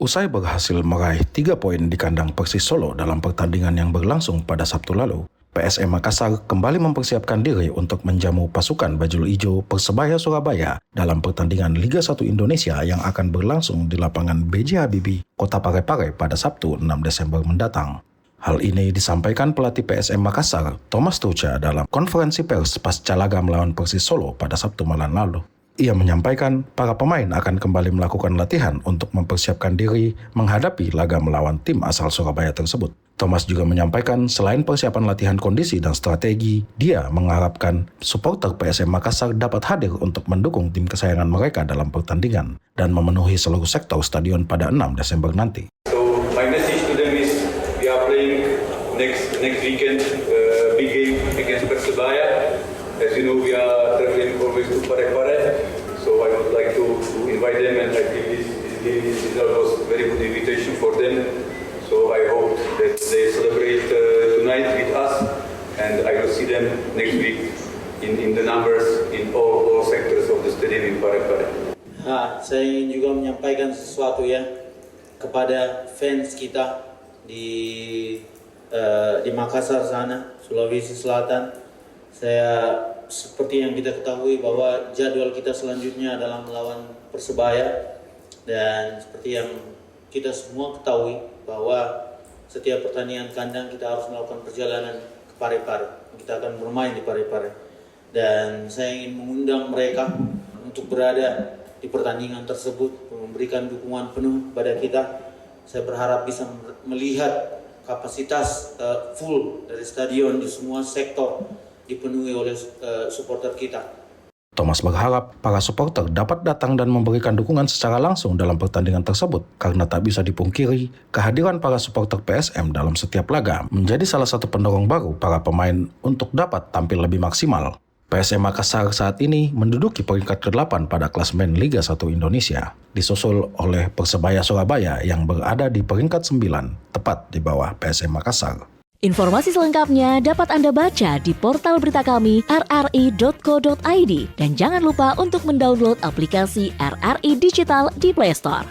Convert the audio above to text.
Usai berhasil meraih 3 poin di kandang Persis Solo dalam pertandingan yang berlangsung pada Sabtu lalu, PSM Makassar kembali mempersiapkan diri untuk menjamu pasukan bajul ijo Persebaya Surabaya dalam pertandingan Liga 1 Indonesia yang akan berlangsung di lapangan B.J. Habibie, Kota Parepare pada Sabtu 6 Desember mendatang. Hal ini disampaikan pelatih PSM Makassar, Thomas Tuchel, dalam konferensi pers pasca laga melawan Persis Solo pada Sabtu malam lalu. Ia menyampaikan para pemain akan kembali melakukan latihan untuk mempersiapkan diri menghadapi laga melawan tim asal Surabaya tersebut. Thomas juga menyampaikan selain persiapan latihan kondisi dan strategi, dia mengharapkan supporter PSM Makassar dapat hadir untuk mendukung tim kesayangan mereka dalam pertandingan dan memenuhi seluruh sektor stadion pada 6 Desember nanti. So my message to them is we are playing next weekend big game against Persebaya. As you know, we are traveling always to Parepare, so I would like to invite them, and I think this result was a very good invitation for them. So I hope that they celebrate tonight with us, and I will see them next week in the numbers in all sectors of the stadium in Parepare. Saya ingin juga menyampaikan sesuatu ya kepada fans kita di Makassar sana, Sulawesi Selatan. Saya seperti yang kita ketahui bahwa jadwal kita selanjutnya adalah melawan Persebaya, dan seperti yang kita semua ketahui bahwa setiap pertandingan kandang kita harus melakukan perjalanan ke Parepare. Kita akan bermain di Parepare, dan saya ingin mengundang mereka untuk berada di pertandingan tersebut, memberikan dukungan penuh pada kita. Saya berharap bisa melihat kapasitas full dari stadion di semua sektor dipenuhi oleh supporter kita. Thomas berharap para supporter dapat datang dan memberikan dukungan secara langsung dalam pertandingan tersebut karena tak bisa dipungkiri kehadiran para supporter PSM dalam setiap laga menjadi salah satu pendorong baru para pemain untuk dapat tampil lebih maksimal. PSM Makassar saat ini menduduki peringkat ke-8 pada klasemen Liga 1 Indonesia, disusul oleh Persebaya Surabaya yang berada di peringkat 9, tepat di bawah PSM Makassar. Informasi selengkapnya dapat Anda baca di portal berita kami rri.co.id, dan jangan lupa untuk mendownload aplikasi RRI Digital di Play Store.